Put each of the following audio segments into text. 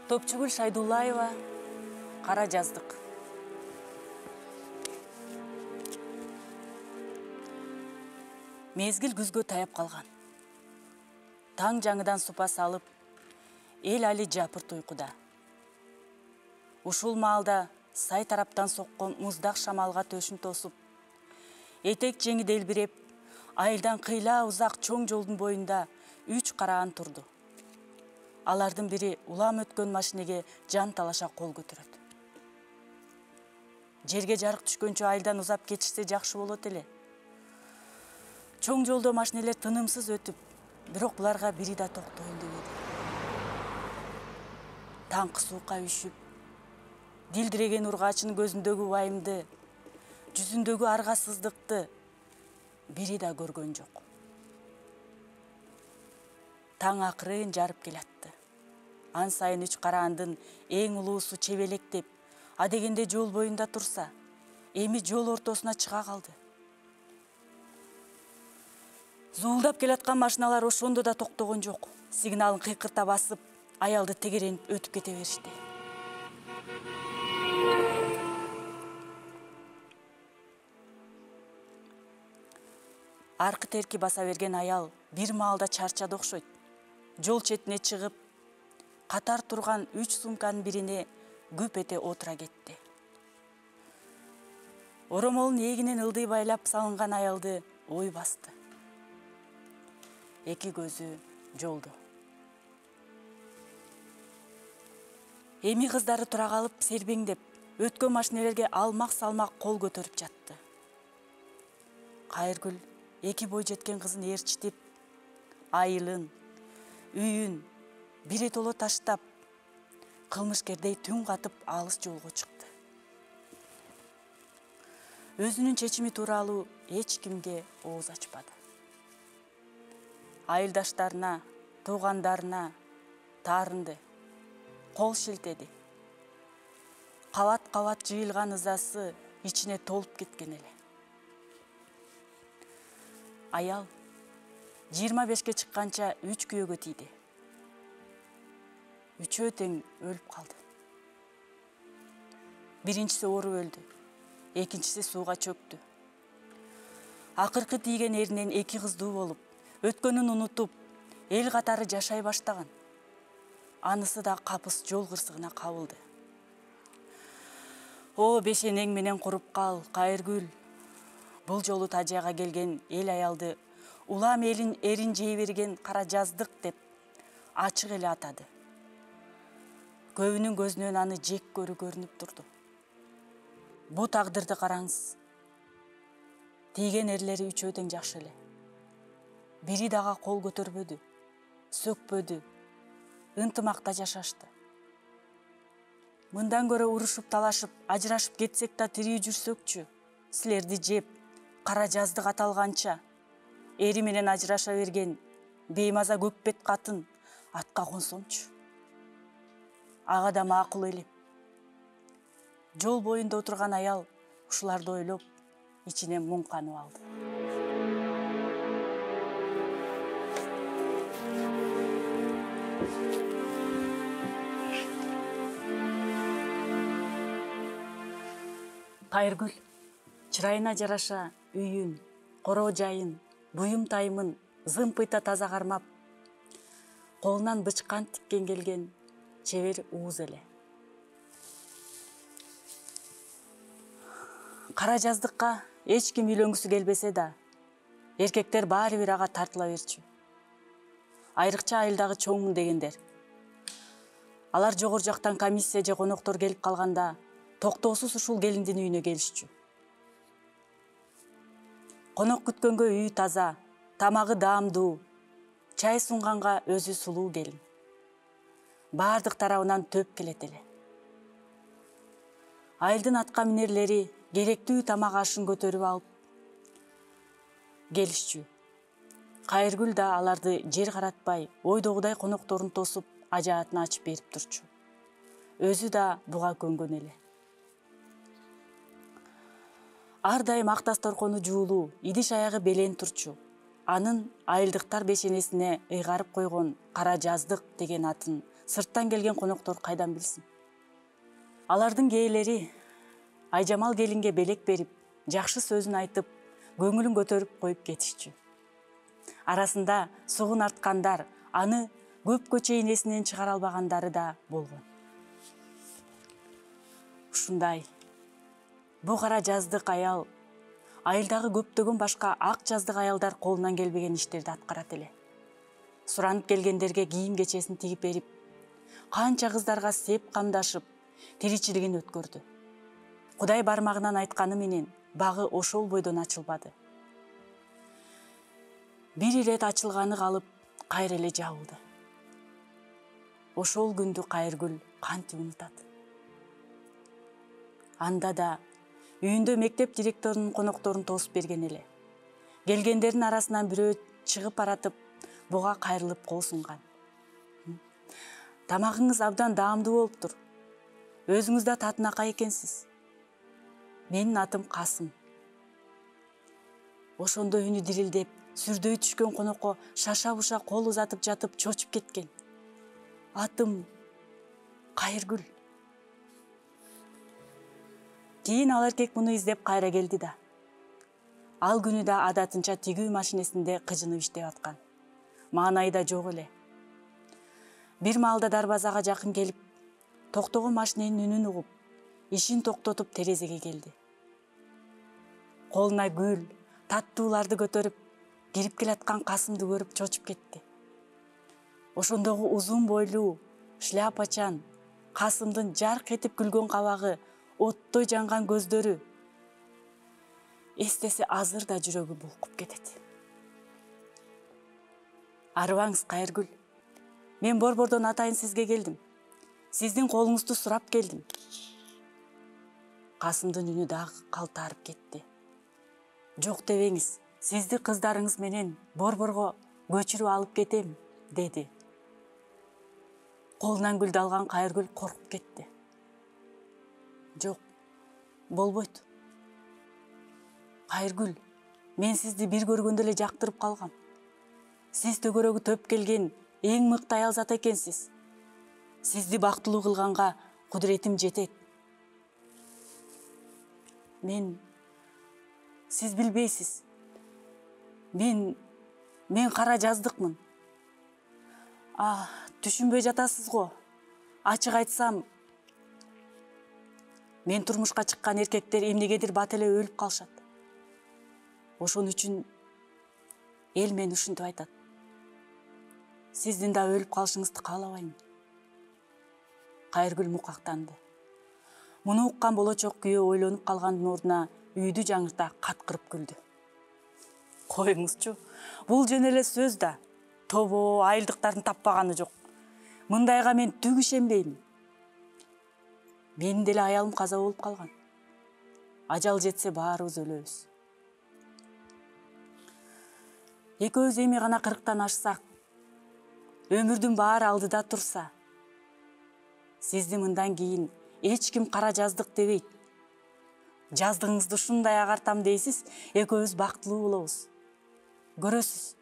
Топчугүл Шайдуллаева, Кара жаздык. Мезгил күзгө таяп калган. Таң жаңыдан супа салып, эл али жапырт уйкуда. Ушул маалда сай тараптан соккон муздак шамалга төшүн тосуп, этек жеңи делбиреп, айылдан кыйла узак чоң жолдун боюнда 3 караан турду. Алардын бири улам өткөн машинеге жан талаша кол көтөрөт. Жерге жарык түшкөнчө айылдан узап кетишсе жакшы болот эле. Чоң жолдо машинелер тынымсыз өтүп, бирок буларга бири да токтойм дебеди. Таңкы суукка үшүп, дилдиреген ургачынын көзүндөгү убайымды, жүзүндөгү аргасыздыкты бири да көргөн жок. Таң акырын жарып келатты. Ан сайын 3 караандын эң улуусу чебелектеп, адегенде жол боюнда турса, эми жол ортосуна чыга калды. Зуулдап келаткан машиналар ошондо да токтогон жок. Сигналын кыйкырта басып, аялды тегеренип өтүп кете беришти. Аркы терки баса берген аял бир маалда чарчады окшойт. Жол четине чыгып, катар турган 3 сумканын бирине күп эте отура кетти. Оромолун эгинен ылдый байлап салынган аялды ой басты. Эки көзү жолдо. Эми кыздары тура калып, сербеңдеп, өткөн машинелерге алмак-салмак кол көтөрүп жатты. Кайыргүл эки бой жеткен кызын ээрчитип, айылын, үйүн биротоло таштап, кылмышкердей түн катып алыс жолго чыкты. Өзүнүн чечими тууралуу эч кимге ооз ачпады. Айылдаштарына, туугандарына таарынды, кол шилтеди. Кабат-кабат жыйылган ызасы ичине толуп кеткен эле. Аял 25ке чыкканча 3 күйөөгө тийди. Үчөө тең өлүп калды. Биринчиси ооруп өлдү, экинчиси сууга чөктү. Акыркы тийген эринен 2 кыздуу болуп, өткөнүн унутуп, эл катары жашай баштаган. Анысы да капыс жол кырсыгына кабылды. О, бешенең менен куруп кал, Кайыргүл. Бул жолу тажыяга келген эл аялды улам элин эрин жей берген Кара жаздык деп ачык эле атады. Көбүнүн көзүнөн аны жек көрүү көрүнүп турду. Бу тагдырды караңыз. Тийген эрлери үчөө тең жакшы эле. Бири дага кол көтөрбөдү, сөкпөдү, ынтымакта жашашты. Мындан көрө урушуп талашып, ажырашып кетсек да тирүү жүрсөкчү, силерди жеп, Кара жаздык аталганча, эри менен ажыраша берген беймаза көкбет катын атка консомчу. Ага да макул эле. Жол боюнда отурган аял ушуларды ойлоп, ичине муң канып алды. Кайыргүл чырайына жараша үйүн, короо жайын, буюм тайымын зымпыйта таза кармап, колунан бычкан тиккен келген чебер ууз эле. Кара жаздыкка эч ким үйлөнгүсү келбесе да, эркектер баары бир ага тартыла берчү. Айрыкча айылдагы чоңмун дегендер. Алар жогору жактан комиссия же коноктор келип калганда, токтоосуз ушул келиндин үйүнө келишчү. Конок күткөнгө үйү таза, тамагы даамдуу, чай сунганга өзү сулуу келин. Бардык тарабынан төп келет эле. Айылдын атка минерлери керектүү тамак ашын көтөрүп алып келишчү. Кайыргүл да аларды жер каратпай, ойдогудай конокторун тосуп, ажаатын ачып берип турчу. Өзү да буга көнгөн эле. Ар дайым ак дасторкону жуулуу, идиш аягы белен турчу. Анын айылдыктар бешенесине ыйгарып койгон Кара жаздык деген атын сырттан келген коноктор кайдан билсин? Алардын кээлери Айжамал келинге белек берип, жакшы сөзүн айтып, көңүлүн көтөрүп коюп кетишчү. Арасында сугун арткандар, аны көпкө чейин эсинен чыгара албагандары да болгон. Ушундай бу кара жаздык аял айылдагы көптөгөн башка ак жаздык аялдар колунан келбеген иштерди аткарат эле. Суранып келгендерге кийим кечесин тигип берип, канча кыздарга сеп камдашып, тиричилигин өткөрдү. Кудай бармагынан айтканы менен багы ошол бойдон ачылбады. Бир ирет ачылганы калып, кайра эле жабылды. Ошол күндү Кайыргүл кантип унутат? Анда да үйүндө мектеп директорунун конокторун тосуп берген эле. Келгендердин арасынан бирөө чыгып баратып, буга кайрылып кол сунган. Тамагыңыз абдан даамдуу болуптур. Өзүңүз да татынакай экенсиз. Менин атым Касым. Ошондо үнү дирилдеп, сүрдөй түшкөн конокко шаша-буша кол узатып жатып чочуп кеткен. Атым Кайыргүл. Кийин ал эркек муну издеп кайра келди да. Ал күнү да адатынча тигүү машинесинде кыжынып иштеп аткан. Маанайы да жок эле. Бир маалда дарбазага жакын келип, токтогон машиненин үнүн угуп, ишин токтотуп терезеге келди. Колуна гүл, таттууларды көтөрүп, кирип келаткан Касымды көрүп чочуп кетти. Ошондогу узун бойлуу, шляпачан, Касымдын жарк этип күлгөн кабагы, оттой жанган көздөрү. Эстесе азыр да жүрөгү булкуп кетет. Арыбаңыз, Кайыргүл. Мен борбордон атайын сизге келдим. Сиздин колуңузду сурап келдим. Касымдын үнү дагы калтарып кетти. Жок дебеңиз, сизди кыздарыңыз менен борборго көчүрүп алып кетем, деди. Колунан гүлдү алган Кайыргүл коркуп кетти. Жок, болбойт. Кайыргүл, мен сизди бир көргөндө эле жактырып калгам. Сиз төгөрөгү төп келген эң мыкты аял зат экенсиз. Сизди бактылуу кылганга кудуретим жетет. Сиз билбейсиз. Мен кара жаздыкмын. Түшүнбөй жатасыз го. Ачык айтсам, мен турмушка чыккан эркектер эмнегедир бат эле өлүп калышат. Ошон үчүн эл мени ушинтип айтат. Сиздин да өлүп калышыңызды каалабайм. Кайыргүл мукактанды. Муну уккан болочок күйөө ойлонуп калгандын ордуна үйдү жаңырта каткырып күлдү. Коюңузчу, бул жөн эле сөз да. Тобо, айылдыктардын таппаганы жок. Мындайга мен түк ишенбейм. Менин деле аялым каза болуп калган. Ажал жетсе баарыбыз өлөбүз. Экөөбүз эми гана 40-тан ашсак, өмүрдүн баары алдыда турса, сизди мындан кийин эч ким кара жаздык дебейт. Жаздыгыңызды ушундай агартам дейсиз, экөөбүз бактылуу болобуз. Көрөсүз.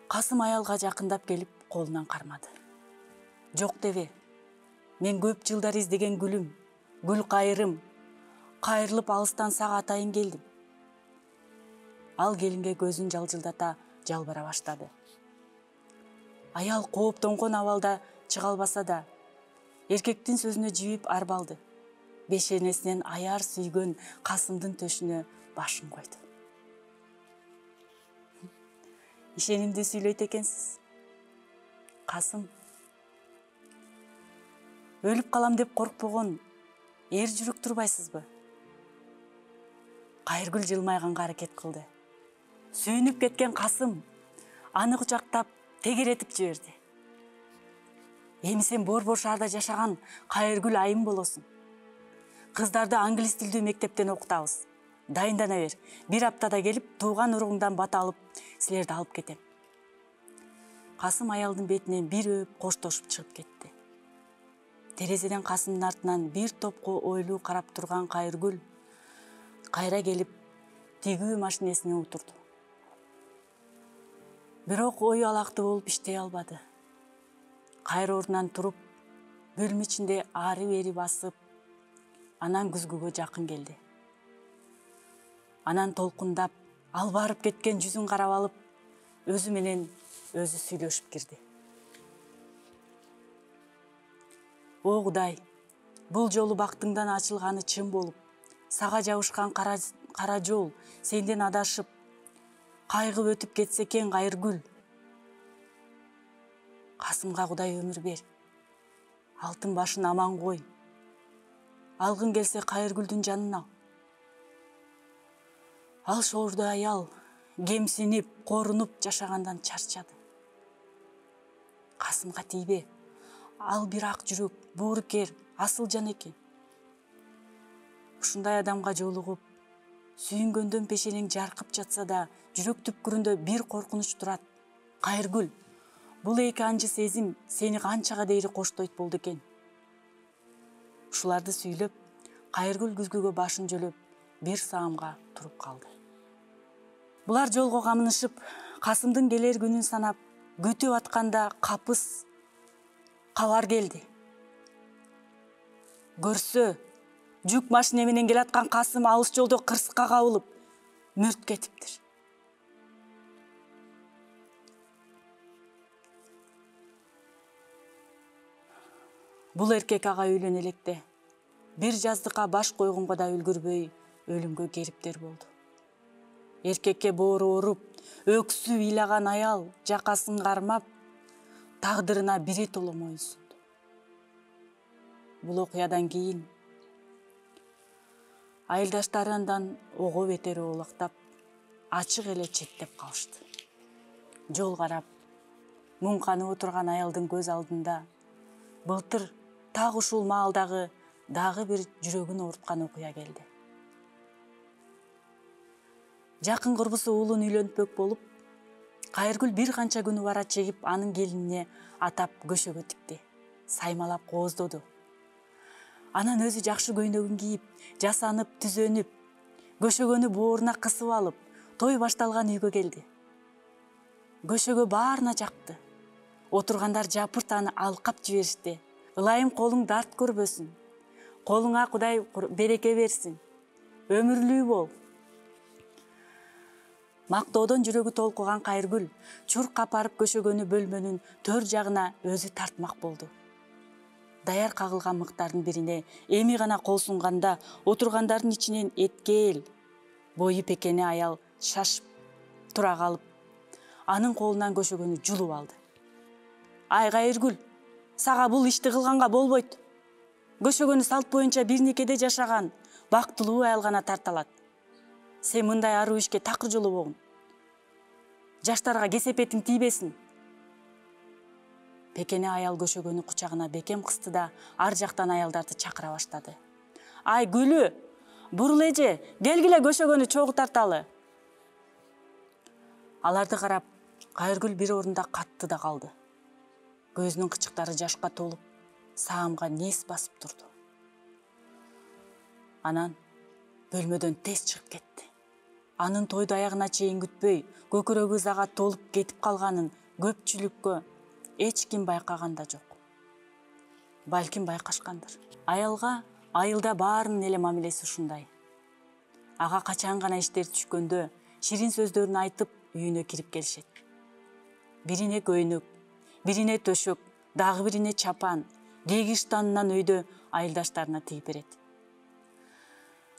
Касым аялга жакындап келип, колунан кармады. Жок дебе. Мен көп жылдар издеген гүлүм, гүл кайрым, кайрылып алыстан сага атайын келдим. Ал келинге көзүн жалжылдата жалбара баштады. Аял кооптонгон абалда чыга албаса да, эркектин сөзүнө жибип арбалды. Бешенесинен аяр сүйгөн Касымдын төшүнө башын койду. Ишенимди сүйлөйт экенсиз. Касым, өлүп калам деп коркпогон эр жүрөк турбайсызбы? Кайыргүл жылмайганга аракет кылды. Сүйүнүп кеткен Касым аны кучактап тегеретип жиберди. Эми сен борбор шаарда жашаган Кайыргүл айым болосуң. Кыздарды англис тилдүү мектептен окутабыз. Дайындана бер. Бир аптада келип, тууган уруңдан бата алып, силерди алып кетем. Касым аялдын бетинен бир өп коштошуп чыгып кетти. Терезеден Касымдын артынан бир топко ойлуу карап турган Кайыргүл кайра келип тигүү машинесине отурду. Бирок ой алакты болуп иштей албады. кайра ордунан туруп, бөлмө ичинде ары бери басып, анан күзгүгө жакын келди. Анан толкундап, албарып кеткен жүзүн карап алып, өзү менен өзү сүйлөшүп кирди. О Кудай, бул жолу бактыңдан ачылганы чын болуп, сага жабышкан кара жол сенден адашып, кайгып өтүп кетсе экен Кайыргүл. Касымга Кудай өмүр бер. Алтын башын аман кой. Алгың келсе Кайыргүлдүн жанын ал. Ал шоордо аял, кемсинип, корунуп жашагандан чарчады. Касымга тийбе. Ал бир ак жүрөк, боорукер, асыл жан экен. Ушундай адамга жолугуп, сүйүнгөндөн пешенең жаркып жатса да, жүрөк түпкүрүндө бир коркунуч турат. Кайыргүл, бул эки анчы сезим сени канчага дейри коштойт болду экен. Ушуларды сүйлөп, Кайыргүл күзгүгө башын жөлөп, бир саамга туруп калды. Булар жолго камынышып, Касымдын келер күнүн санап, күтүп атканда капыс кабар келди. Көрсө, жүк машина менен келаткан Касым алыс жолдо кырсыкка кабылып, мөрт кетиптир. Бул эркек ага үйлөнө электе бир жаздыкка баш койгонго да үлгүрбөй өлүмгө кериптер болду. Эркекке боору ооруп, өксүп ыйлаган аял жакасын кармап, тагдырына биротоло моюнсунду. Бул окуядан кийин айылдаштары андан ого бетер оолактап, ачык эле четтеп калышты. Жол карап, муңканып отурган аялдын көз алдында былтыр так ушул маалдагы дагы бир жүрөгүн ооруткан окуя келди. Жакын курбусу уулун үйлөнтпөк болуп, Кайыргүл бир канча күнү бара чегип, анын келинине атап көшөгө тикти, саймалап кооздоду. Анан өзү жакшы көйнөгүн кийип, жасанып, түзөнүп, көшөгөнү бооруна кысып алып, той башталган үйгө келди. Көшөгө баарына жакты. Отургандар жапырт аны алкап жиберишти. Ылайым колуң дарт көрбөсүн. Колуңа Кудай береке берсин. Өмүрлүү бол. Мактоодон жүрөгү толкуган Кайыргүл чурк апарып көшөгөнү бөлмөнүн төр жагына өзү тартмак болду. Даяр кагылган мыктардын бирине эми гана кол сунганда, отургандардын ичинен эткел бою пекене аял шашып тура калып, анын колунан көшөгөнү жулуп алды. Ай Кайыргүл, сага бул ишти кылганга болбойт. Көшөгөнү салт боюнча бир никеде жашаган бактылуу аял гана тарталат. Сен мындай аруу ишке такыр жолобогун. Жаштарга кесепетиң тийбесин. Пекене аял көшөгөнү кучагына бекем кысты да, ар жактан аялдарды чакыра баштады. Ай Гүлү, бурул эже, келгиле көшөгөнү чогуу тарталы. Аларды карап, Кайыргүл бир орунда катты да калды. Көзүнүн кычыктары жашка толуп, саамга нес басып турду. Анан бөлмөдөн тез чыгып кетти. Анын тойду аягына чейин күтпөй, көкүрөгү ызага толуп кетип калганын көпчүлүккө эч ким байкаган да жок. Балким байкашкандыр. Аялга айылда баарынын эле мамилеси ушундай. Ага качан гана иштери түшкөндө ширин сөздөрүн айтып үйүнө кирип келишет. Бирине көйнөк, бирине төшөк, дагы бирине чапан, деги штанынан өйдө айылдаштарына тигип берет.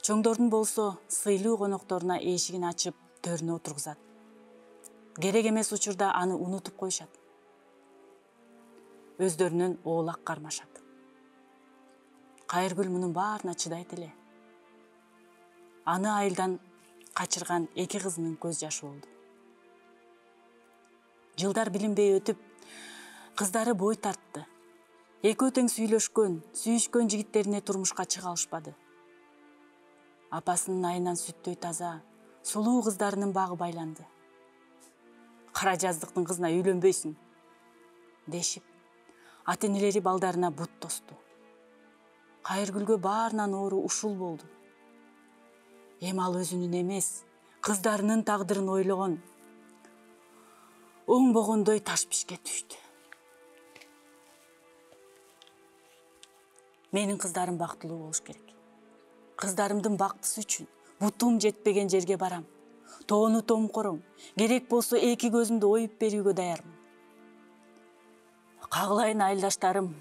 Чоңдордун болсо сыйлуу конокторуна эшигин ачып, төрүнө отургузат. Керек эмес учурда аны унутуп коюшат. Өздөрүнөн оолак кармашат. Кайыргүл мунун баарына чыдайт эле. Аны айылдан качырган эки кызынын көз жашы болду. Жылдар билинбей өтүп, кыздары бой тартты. Экөө тең сүйлөшкөн, сүйүшкөн жигиттерине турмушка чыга алышпады. Апасынын айынан сүттөй таза, сулуу кыздарынын багы байланды. Кара жаздыктын кызына үйлөнбөйсүң, дешип, ата-энелери балдарына бут тосту. Кайыргүлгө баарынан оору ушул болду. Эми ал өзүнүн эмес, кыздарынын тагдырын ойлогон, оңбогондой таш бишке түштү. Менин кыздарым бактылуу болуш керек. Кыздарымдын бактысы үчүн бутум жетпеген жерге барам. Тоону томкором, керек болсо эки көзүмдү оюп берүүгө даярмын. Кагылайын айылдаштарым,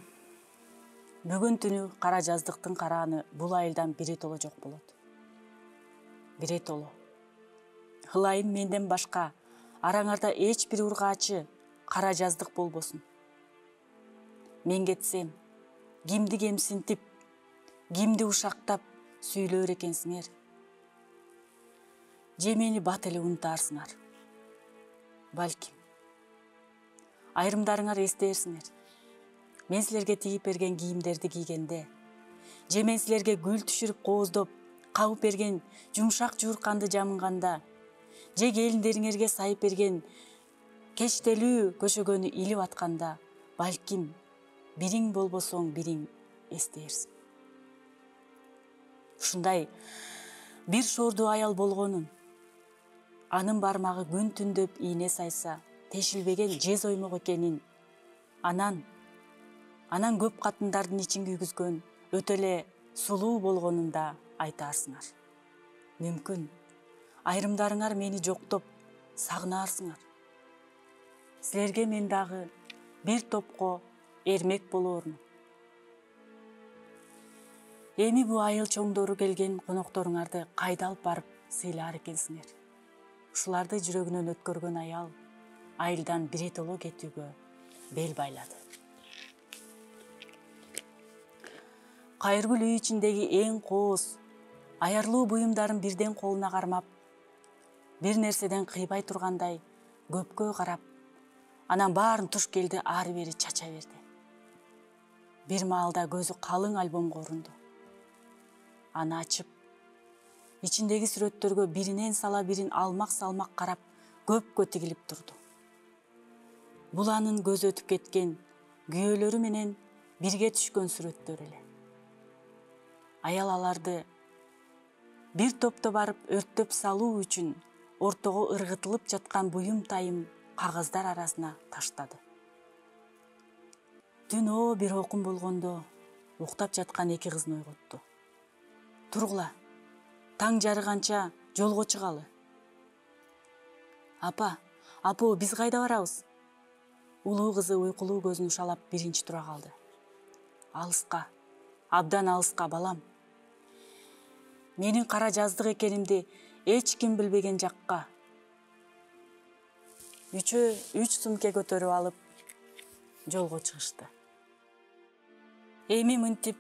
бүгүн түнү кара жаздыктын карааны бул айылдан биротоло жок болот. Биротоло. Ылайым менден башка араңарда эч бир ургаачы кара жаздык болбосун. Мен кетсем, кимди кемсинтип, кимди ушактап сүйлөр экенсиңер? Же мени бат эле унутарсыңар? Балким. Айрымдарыңар эстээрсиңер. Мен силерге тигип берген кийимдерди кийгенде, же мен силерге гүл түшүрүп кооздоп, кабып берген жумшак жуурканды жамынганда, же келиндериңерге сайып берген кечтелүү көшөгөнү илип атканда, балким бириң болбосоң бириң эстээрсиң. Ушундай бир шоордуу аял болгонун, анын бармагы күн түндөп ийне сайса, тешилбеген жез оймок экенин, анан көп катындардын ичин күйгүзгөн өтө эле сулуу болгонун да айтаарсыңар. Мүмкүн айрымдарыңар мени жоктоп сагынаарсыңар. Силерге мен дагы бир топко эрмек болоормун. Эми бу айыл чоңдору келген конокторуңарды кайда алып барып сыйлаар экенсиңер? Ушуларды жүрөгүнөн өткөргөн аял айылдан биротоло кетүүгө бел байлады. Кайыргүл үй ичиндеги эң кооз, аярлуу буюмдарын бирден колуна кармап, бир нерседен кыйбай тургандай көпкө карап, анан баарын туш келди ары бери чача берди. Бир маалда көзү калың альбомго урунду. Аны ачып, ичиндеги сүрөттөргө биринен сала бирин алмак-салмак карап, көпкө тигилип турду. Бул анын көзү өтүп кеткен күйөөлөрү менен бирге түшкөн сүрөттөр эле. Аял аларды бир топто барып өрттөп салуу үчүн ортого ыргытылып жаткан буюм тайым кагаздар арасына таштады. Түн бир окун болгондо уктап жаткан эки кызын ойготту. Тургула, таң жарыганча жолго чыгалы. Апа, биз кайда барабыз? Улуу кызы уйкулуу көзүн шалап биринчи тура калды. Алыска, абдан алыска балам. Менин кара жаздык экенимди эч ким билбеген жакка. Үчөө 3 сумке көтөрүп алып жолго чыгышты. Эми мынтип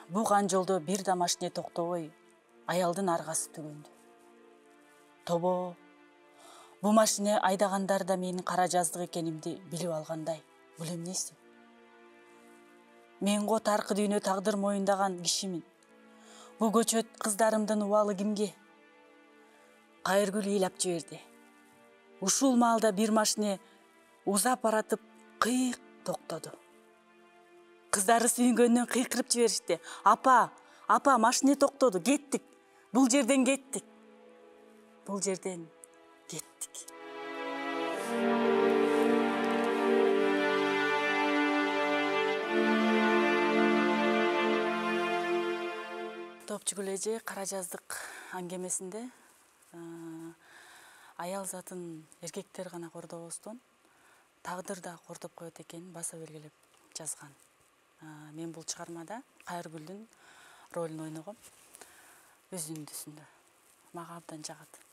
буган жолдо бир да машине токтобой, аялдын аргасы түгөндү. Тобо, бу машине айдагандар да менин кара жаздык экенимди билип алгандай. Бул эмнеси? Мен го таркы дүйнө тагдыр моюндаган кишимин. Бу көчөт кыздарымдын убалы кимге? Кайыргүл ыйлап жиберди. Ушул маалда бир машине узап баратып кыйык токтоду. Кыздары сүйүнгөндөн кыйкырып жиберишти. Апа, машине токтоду, кеттик. Бул жерден кеттик. Топчугүл эже кара жаздык аңгемесинде аял затын эркектер гана кордобостон тагдыр да кордоп коет экенин баса белгилеп жазган. Мен бул чыгармада Кайыргүлдүн ролун ойногом. Үзүндүсүндө. Мага абдан жагат.